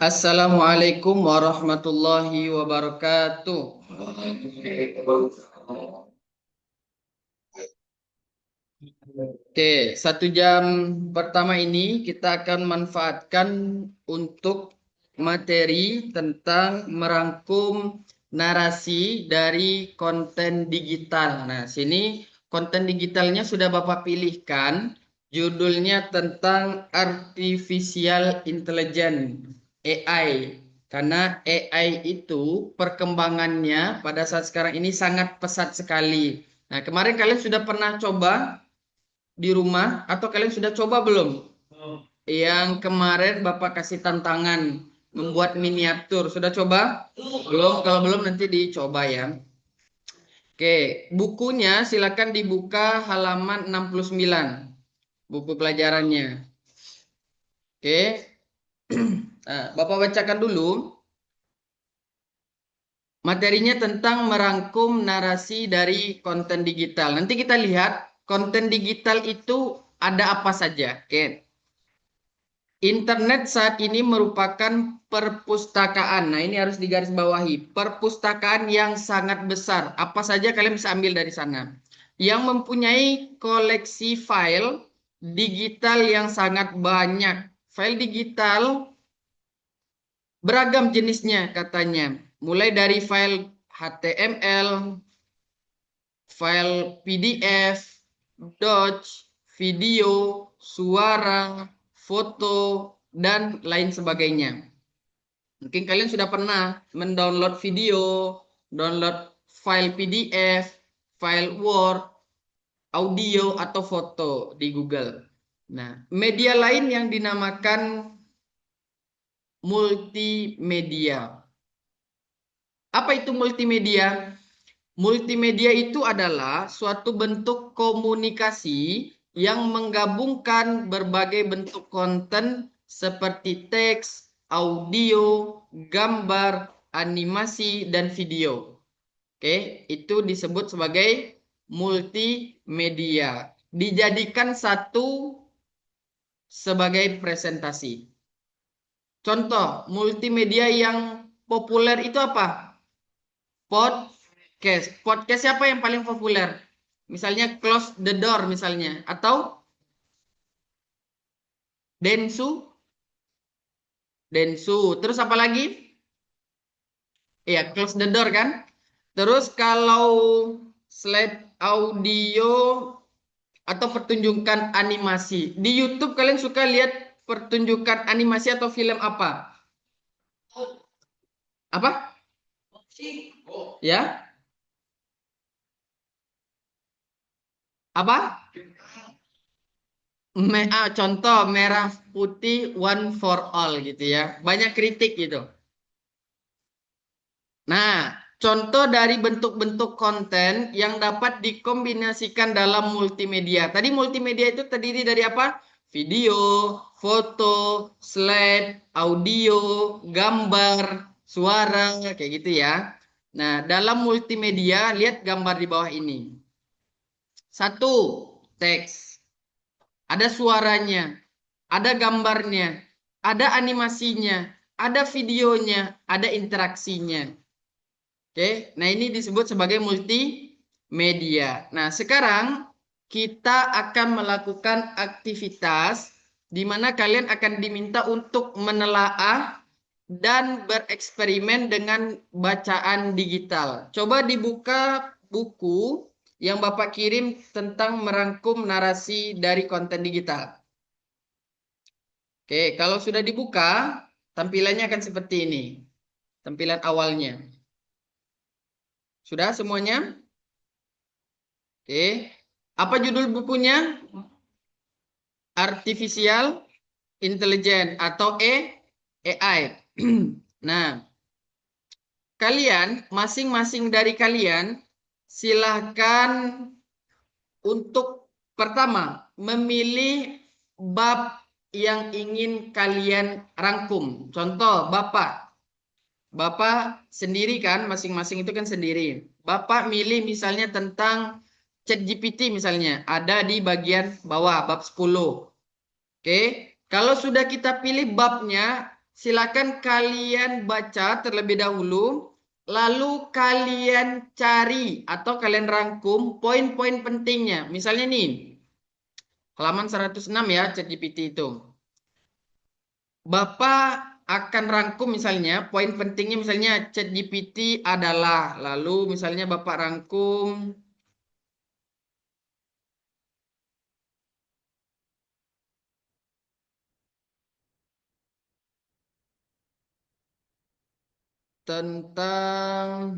Assalamualaikum warahmatullahi wabarakatuh. Oke, 1 jam pertama ini kita akan manfaatkan untuk materi tentang merangkum narasi dari konten digital. Nah, sini konten digitalnya sudah Bapak pilihkan. Judulnya tentang Artificial Intelligence, AI. Karena AI itu perkembangannya pada saat sekarang ini sangat pesat sekali. Nah, kemarin kalian sudah pernah coba di rumah atau kalian sudah coba belum? Yang kemarin Bapak kasih tantangan membuat miniatur. Sudah coba? Belum. Kalau belum nanti dicoba ya. Oke, bukunya silakan dibuka halaman 69. Buku pelajarannya. Oke. Nah, Bapak bacakan dulu. Materinya tentang merangkum narasi dari konten digital. Nanti kita lihat konten digital itu ada apa saja. Oke. Internet saat ini merupakan perpustakaan. Nah, ini harus digarisbawahi. Perpustakaan yang sangat besar. Apa saja kalian bisa ambil dari sana. Yang mempunyai koleksi file digital yang sangat banyak. File digital beragam jenisnya katanya. Mulai dari file HTML, file PDF, Docs, video, suara, foto, dan lain sebagainya. Mungkin kalian sudah pernah mendownload video, download file PDF, file Word, audio, atau foto di Google. Nah, media lain yang dinamakan multimedia. Apa itu multimedia? Multimedia itu adalah suatu bentuk komunikasi yang menggabungkan berbagai bentuk konten seperti teks, audio, gambar, animasi, dan video. Oke, itu disebut sebagai multimedia. Dijadikan satu sebagai presentasi. Contoh multimedia yang populer itu apa? Podcast. Podcast siapa yang paling populer? Misalnya Close the Door misalnya. Atau Densu. Densu. Terus apa lagi? Iya, Close the Door kan? Terus kalau slide audio atau pertunjukan animasi. Di YouTube kalian suka lihat pertunjukan animasi atau film apa? Apa? Ya? Apa? Contoh merah putih one for all gitu ya. Banyak kritik gitu. Nah, contoh dari bentuk-bentuk konten yang dapat dikombinasikan dalam multimedia. Tadi multimedia itu terdiri dari apa? Video, foto, slide, audio, gambar, suara, kayak gitu ya. Nah, dalam multimedia, lihat gambar di bawah ini. Satu, teks. Ada suaranya, ada gambarnya, ada animasinya, ada videonya, ada interaksinya. Oke, nah ini disebut sebagai multimedia. Nah, sekarang kita akan melakukan aktivitas di mana kalian akan diminta untuk menelaah dan bereksperimen dengan bacaan digital. Coba dibuka buku yang Bapak kirim tentang merangkum narasi dari konten digital. Oke, kalau sudah dibuka, tampilannya akan seperti ini. Tampilan awalnya. Sudah semuanya? Oke. Apa judul bukunya? Artificial Intelligence atau AI. Nah, kalian, masing-masing dari kalian, silahkan untuk pertama, memilih bab yang ingin kalian rangkum. Contoh, Bapak sendiri kan, masing-masing itu kan sendiri. Bapak milih misalnya tentang ChatGPT misalnya, ada di bagian bawah, bab 10. Oke, kalau sudah kita pilih babnya, silakan kalian baca terlebih dahulu, lalu kalian cari atau kalian rangkum poin-poin pentingnya. Misalnya nih, halaman 106 ya, ChatGPT itu. Bapak akan rangkum misalnya, poin pentingnya misalnya ChatGPT adalah, lalu misalnya Bapak rangkum tentang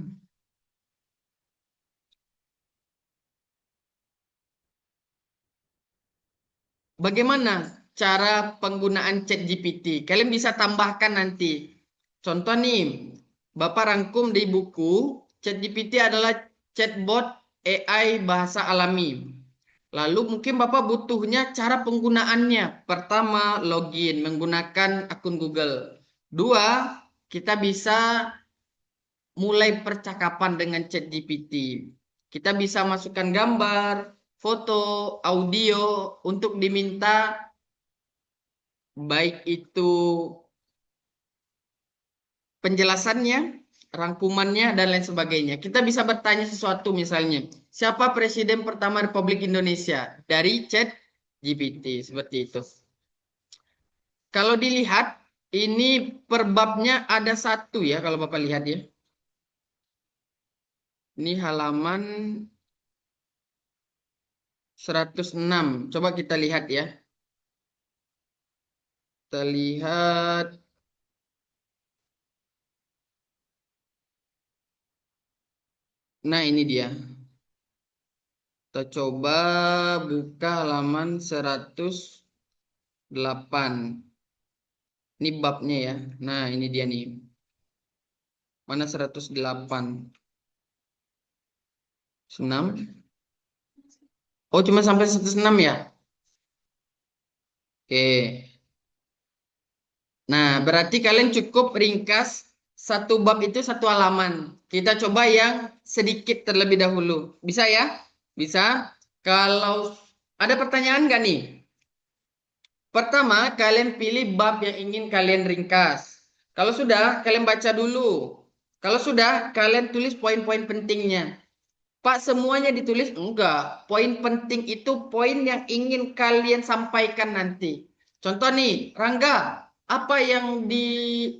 bagaimana cara penggunaan ChatGPT. Kalian bisa tambahkan nanti. Contoh nih, Bapak rangkum di buku, ChatGPT adalah chatbot AI bahasa alami. Lalu mungkin Bapak butuhnya cara penggunaannya. Pertama, login menggunakan akun Google. Dua, kita bisa mulai percakapan dengan ChatGPT. Kita bisa masukkan gambar, foto, audio untuk diminta baik itu penjelasannya, rangkumannya, dan lain sebagainya. Kita bisa bertanya sesuatu misalnya, siapa Presiden pertama Republik Indonesia? Dari ChatGPT, seperti itu. Kalau dilihat, ini per babnya ada satu ya, kalau Bapak lihat ya. Ini halaman 106. Coba kita lihat ya. Kita lihat. Nah, ini dia. Kita coba buka halaman 108. Ini babnya ya. Nah, ini dia nih. Mana 108? 6. Oh, cuma sampai 106 ya? Oke. Nah, berarti kalian cukup ringkas satu bab itu satu halaman. Kita coba yang sedikit terlebih dahulu. Bisa ya? Bisa. Kalau ada pertanyaan nggak nih? Pertama, kalian pilih bab yang ingin kalian ringkas. Kalau sudah, kalian baca dulu. Kalau sudah, kalian tulis poin-poin pentingnya. Pak, semuanya ditulis? Enggak. Poin penting itu poin yang ingin kalian sampaikan nanti. Contoh nih, Rangga, apa yang di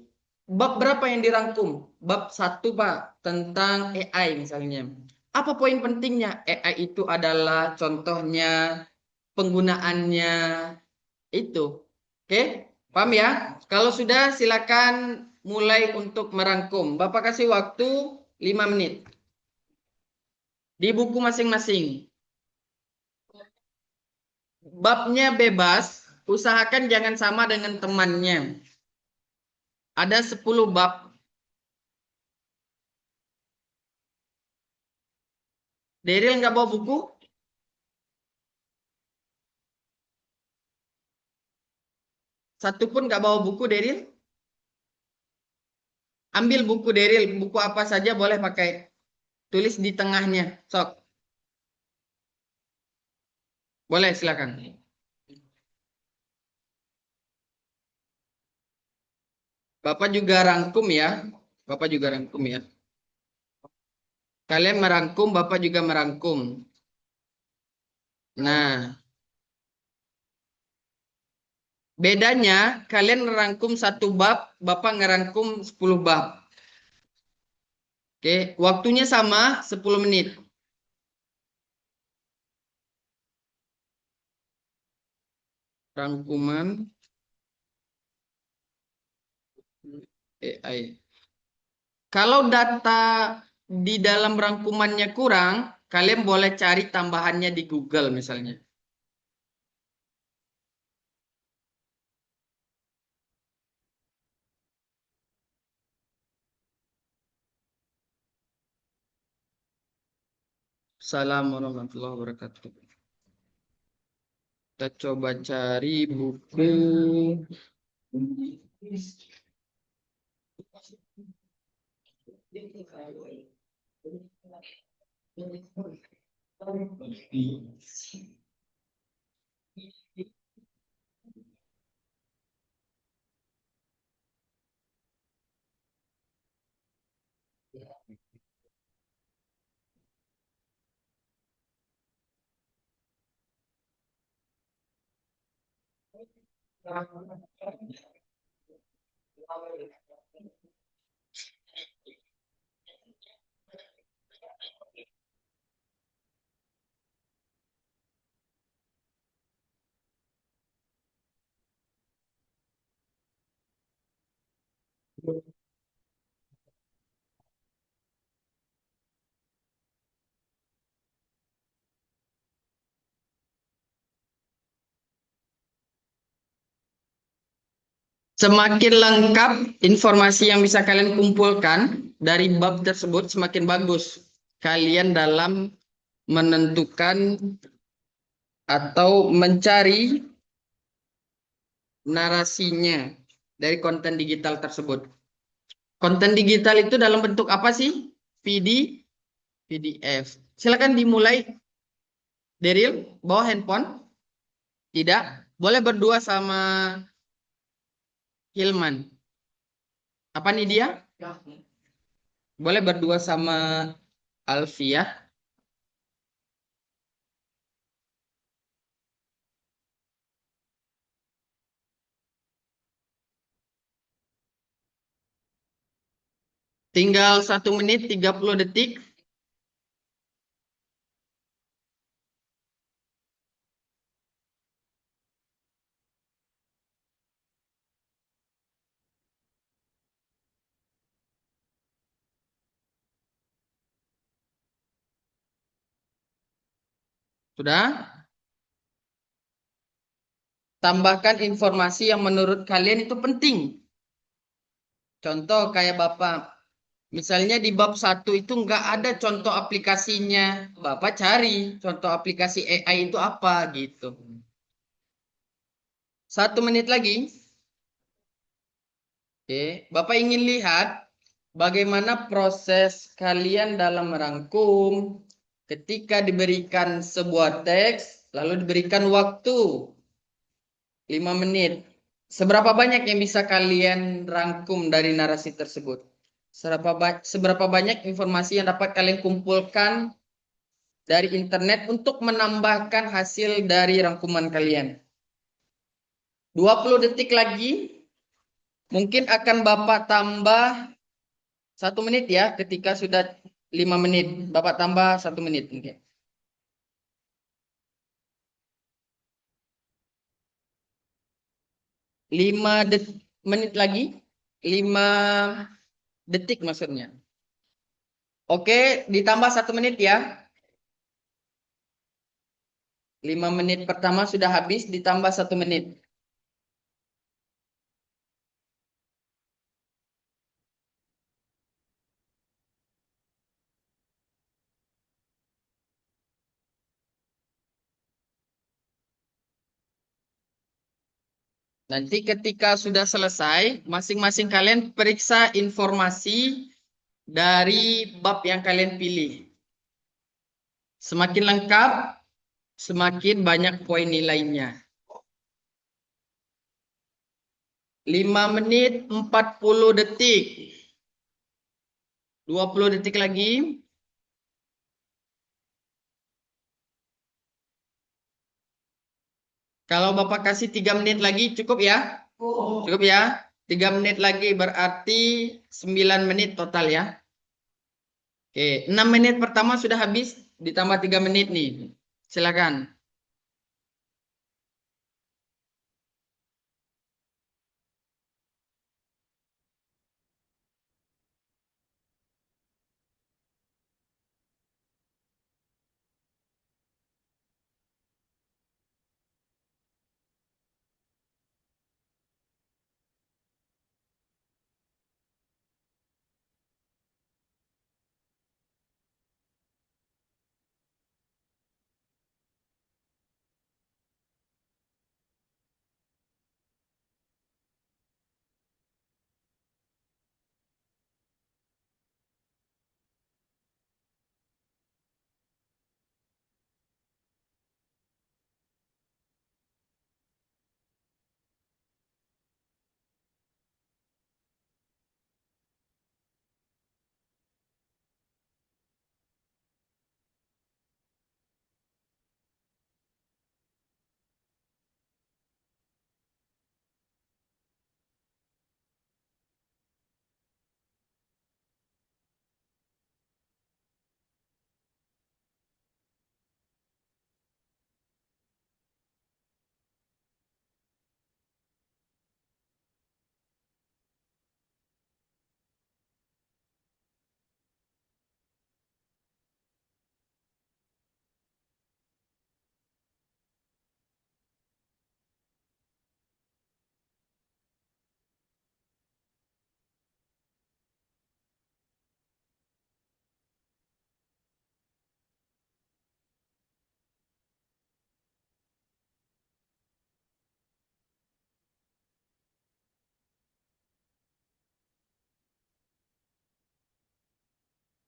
bab berapa yang dirangkum? Bab satu, Pak, tentang AI misalnya. Apa poin pentingnya? AI itu adalah contohnya, penggunaannya, itu. Oke, paham ya? Kalau sudah, silakan mulai untuk merangkum. Bapak kasih waktu 5 menit. Di buku masing-masing. Babnya bebas, usahakan jangan sama dengan temannya. Ada 10 bab. Daryl nggak bawa buku? Satu pun nggak bawa buku, Daryl? Ambil buku Daryl, buku apa saja boleh pakai. Tulis di tengahnya. Sok, boleh silakan. Bapak juga rangkum ya. Bapak juga rangkum ya. Kalian merangkum, Bapak juga merangkum. Nah, bedanya kalian merangkum satu bab, Bapak ngerangkum 10 bab. Oke, waktunya sama 10 menit. Rangkuman AI. Kalau data di dalam rangkumannya kurang, kalian boleh cari tambahannya di Google misalnya. Assalamualaikum warahmatullahi wabarakatuh. Kita coba cari buku. Semakin lengkap informasi yang bisa kalian kumpulkan dari bab tersebut, semakin bagus kalian dalam menentukan atau mencari narasinya dari konten digital tersebut. Konten digital itu dalam bentuk apa sih? PDF. Silakan dimulai, Deril. Bawa handphone. Tidak. Boleh berdua sama Hilman. Apa nih dia? Boleh berdua sama Alfiah. Tinggal 1 menit 30 detik. Sudah? Tambahkan informasi yang menurut kalian itu penting. Contoh kayak Bapak. Misalnya di bab 1 itu nggak ada contoh aplikasinya. Bapak cari contoh aplikasi AI itu apa gitu. 1 menit lagi. Oke. Bapak ingin lihat bagaimana proses kalian dalam merangkum ketika diberikan sebuah teks, lalu diberikan waktu 5 menit. Seberapa banyak yang bisa kalian rangkum dari narasi tersebut? Seberapa banyak informasi yang dapat kalian kumpulkan dari internet untuk menambahkan hasil dari rangkuman kalian? 20 detik lagi, mungkin akan Bapak tambah 1 menit ya, ketika sudah 5 menit. Bapak tambah 1 menit. Mungkin. 5 menit lagi. 5 detik maksudnya. Oke, ditambah 1 menit ya. 5 menit pertama sudah habis, ditambah 1 menit. Nanti ketika sudah selesai, masing-masing kalian periksa informasi dari bab yang kalian pilih. Semakin lengkap, semakin banyak poin nilainya. 5 menit 40 detik. 20 detik lagi. Kalau Bapak kasih 3 menit lagi cukup ya? Cukup ya? 3 menit lagi berarti 9 menit total ya. Oke, 6 menit pertama sudah habis, ditambah 3 menit nih. Silakan.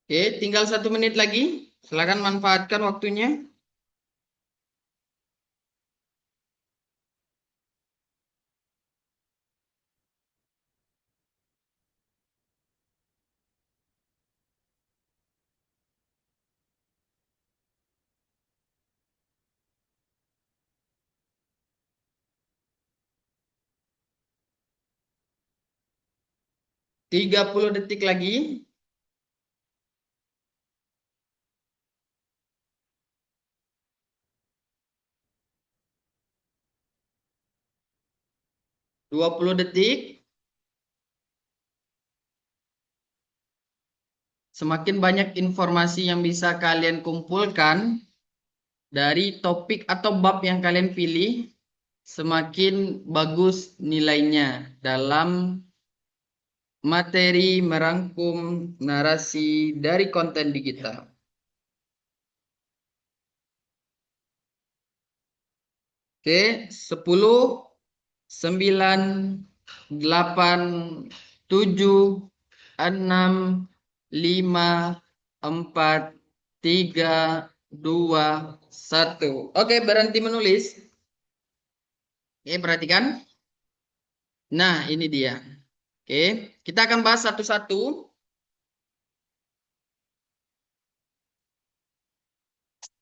Oke, tinggal 1 menit lagi. Silakan manfaatkan waktunya. 30 detik lagi. 20 detik. Semakin banyak informasi yang bisa kalian kumpulkan dari topik atau bab yang kalian pilih, semakin bagus nilainya dalam materi merangkum narasi dari konten digital. Oke, 10, 9, 8, 7, 6, 5, 4, 3, 2, 1. Oke, berhenti menulis. Oke, perhatikan. Nah, ini dia. Oke, kita akan bahas satu-satu.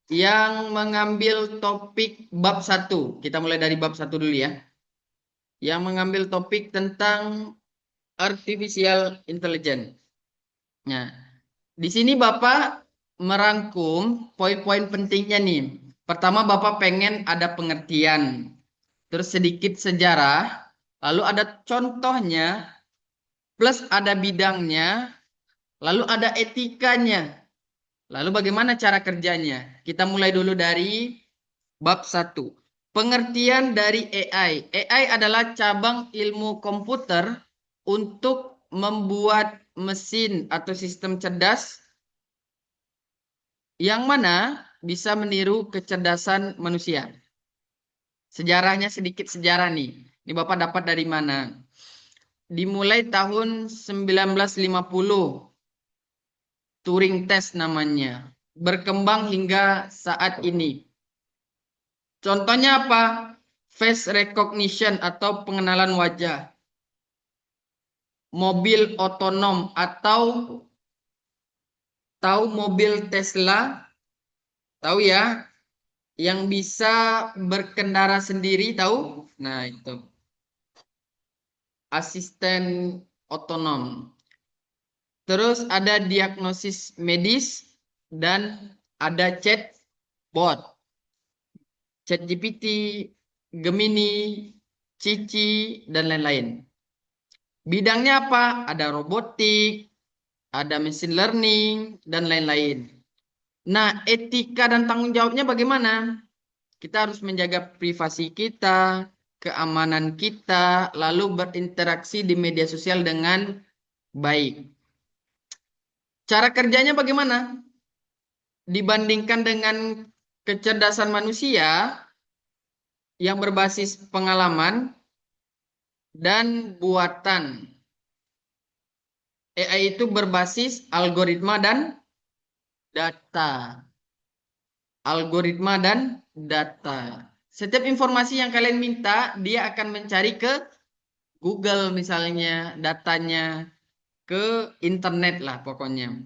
Yang mengambil topik bab 1. Kita mulai dari bab 1 dulu ya. Yang mengambil topik tentang artificial intelligence. Nah, di sini Bapak merangkum poin-poin pentingnya nih. Pertama, Bapak pengen ada pengertian, terus sedikit sejarah, lalu ada contohnya, plus ada bidangnya, lalu ada etikanya. Lalu bagaimana cara kerjanya? Kita mulai dulu dari bab 1. Pengertian dari AI. AI adalah cabang ilmu komputer untuk membuat mesin atau sistem cerdas yang mana bisa meniru kecerdasan manusia. Sejarahnya sedikit sejarah nih. Ini Bapak dapat dari mana? Dimulai tahun 1950. Turing test namanya. Berkembang hingga saat ini. Contohnya apa? Face recognition atau pengenalan wajah. Mobil otonom atau tahu mobil Tesla? Tahu ya? Yang bisa berkendara sendiri, tahu? Nah, itu. Asisten otonom. Terus ada diagnosis medis dan ada chatbot. ChatGPT, Gemini, Cici, dan lain-lain. Bidangnya apa? Ada robotik, ada machine learning, dan lain-lain. Nah, etika dan tanggung jawabnya bagaimana? Kita harus menjaga privasi kita, keamanan kita, lalu berinteraksi di media sosial dengan baik. Cara kerjanya bagaimana? Dibandingkan dengan kecerdasan manusia yang berbasis pengalaman dan buatan. AI itu berbasis algoritma dan data. Algoritma dan data. Setiap informasi yang kalian minta, dia akan mencari ke Google misalnya, datanya, ke internet lah pokoknya.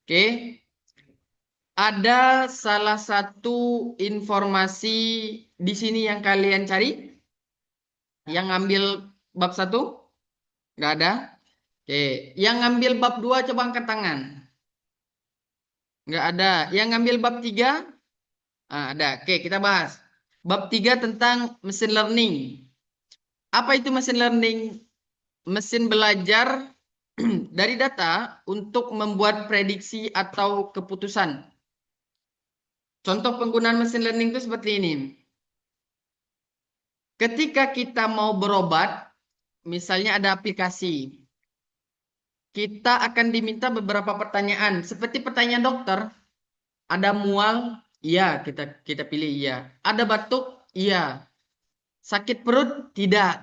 Oke. Ada salah satu informasi di sini yang kalian cari? Yang ngambil bab 1? Nggak ada? Oke. Yang ngambil bab 2 coba angkat tangan. Nggak ada. Yang ngambil bab 3? Ah, ada. Oke, kita bahas. Bab 3 tentang mesin learning. Apa itu mesin learning? Mesin belajar dari data untuk membuat prediksi atau keputusan. Contoh penggunaan mesin learning itu seperti ini. Ketika kita mau berobat, misalnya ada aplikasi, kita akan diminta beberapa pertanyaan. Seperti pertanyaan dokter, ada mual? Iya, kita pilih iya. Ada batuk? Iya. Sakit perut? Tidak.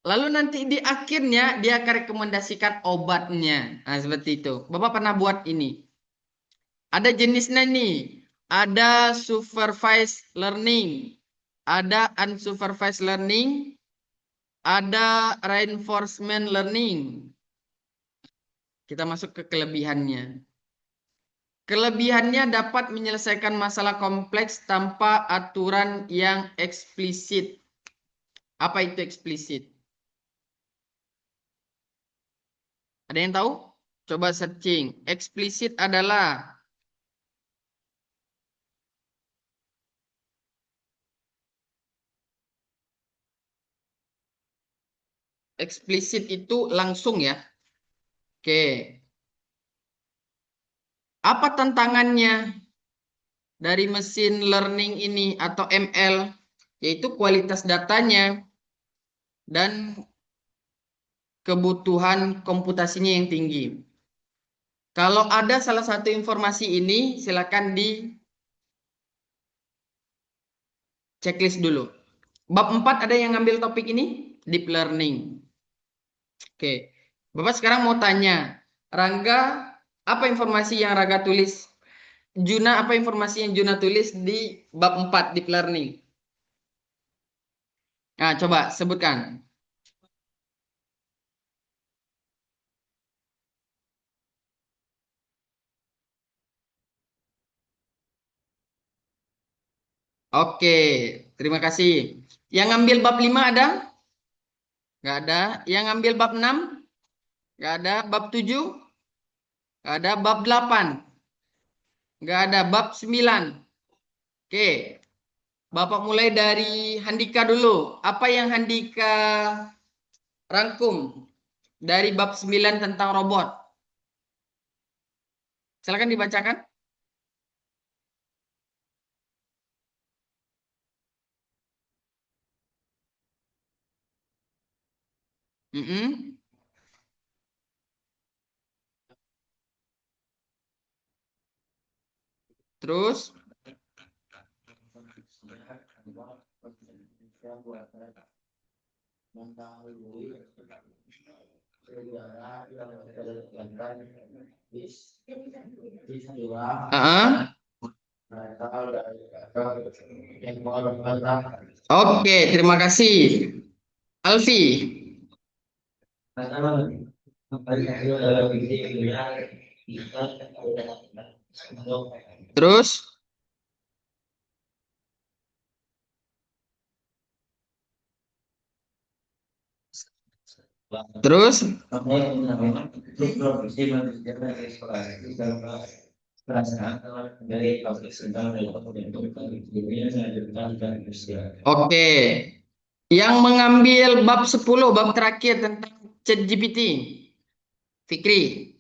Lalu nanti di akhirnya dia akan rekomendasikan obatnya. Nah, seperti itu. Bapak pernah buat ini. Ada jenisnya nih. Ada supervised learning, ada unsupervised learning, ada reinforcement learning. Kita masuk ke kelebihannya. Kelebihannya dapat menyelesaikan masalah kompleks tanpa aturan yang eksplisit. Apa itu eksplisit? Ada yang tahu? Coba searching. Eksplisit adalah eksplisit itu langsung ya. Oke. Apa tantangannya dari mesin learning ini atau ML? Yaitu kualitas datanya dan kebutuhan komputasinya yang tinggi. Kalau ada salah satu informasi ini, silakan di checklist dulu. Bab 4 ada yang ngambil topik ini? Deep learning. Oke. Bapak sekarang mau tanya, Rangga, apa informasi yang Rangga tulis? Juna, apa informasi yang Juna tulis di bab 4 deep learning? Nah, coba sebutkan. Oke, terima kasih. Yang ngambil bab 5 ada? Nggak ada. Yang ngambil bab 6? Nggak ada. Bab 7? Nggak ada. Bab 8? Nggak ada. Bab 9? Oke, Bapak mulai dari Handika dulu. Apa yang Handika rangkum dari bab 9 tentang robot? Silakan dibacakan. Mm-mm. Terus, ah, oke, terima kasih. Alfi, terus, terus, oke. Yang mengambil bab 10, bab terakhir tentang ChatGPT. Fikri,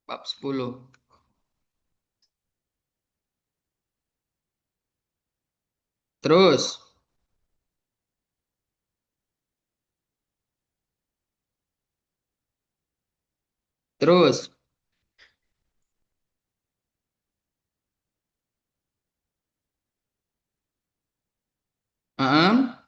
bab 10. Terus, terus. Ah,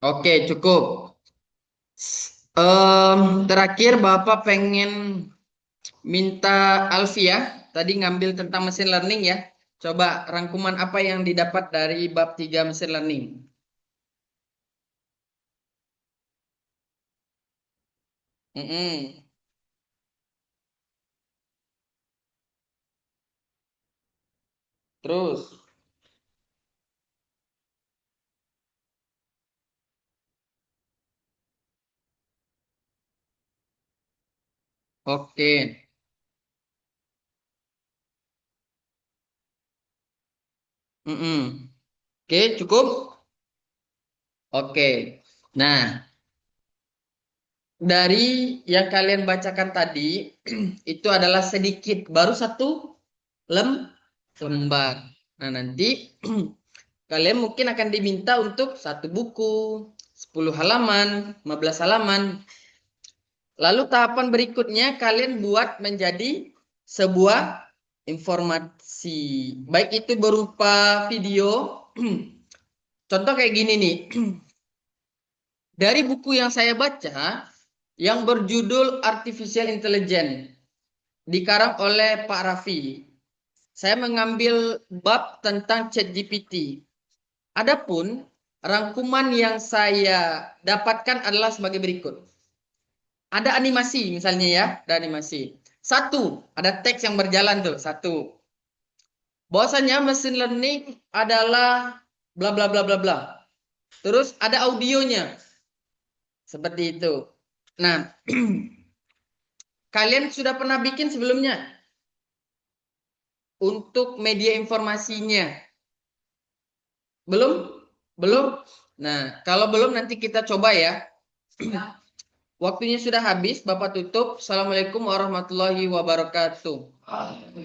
oke, cukup. Terakhir Bapak pengen minta Alfi ya. Tadi ngambil tentang mesin learning ya. Coba rangkuman apa yang didapat dari bab 3 mesin learning. Mm-mm. Terus, oke. Mm-mm. Oke, cukup? Oke. Nah, dari yang kalian bacakan tadi, itu adalah sedikit, baru satu lembar. Nah, nanti kalian mungkin akan diminta untuk satu buku, 10 halaman, 15 halaman. Lalu tahapan berikutnya kalian buat menjadi sebuah informasi informasi. Baik itu berupa video. Contoh kayak gini nih. Dari buku yang saya baca, yang berjudul Artificial Intelligence, dikarang oleh Pak Raffi. Saya mengambil bab tentang ChatGPT. Adapun rangkuman yang saya dapatkan adalah sebagai berikut. Ada animasi misalnya ya, ada animasi. Satu, ada teks yang berjalan tuh, satu. Bahwasanya mesin learning adalah bla bla bla bla bla. Terus ada audionya. Seperti itu. Nah, kalian sudah pernah bikin sebelumnya untuk media informasinya? Belum? Belum? Nah, kalau belum nanti kita coba ya. Waktunya sudah habis, Bapak tutup. Assalamualaikum warahmatullahi wabarakatuh.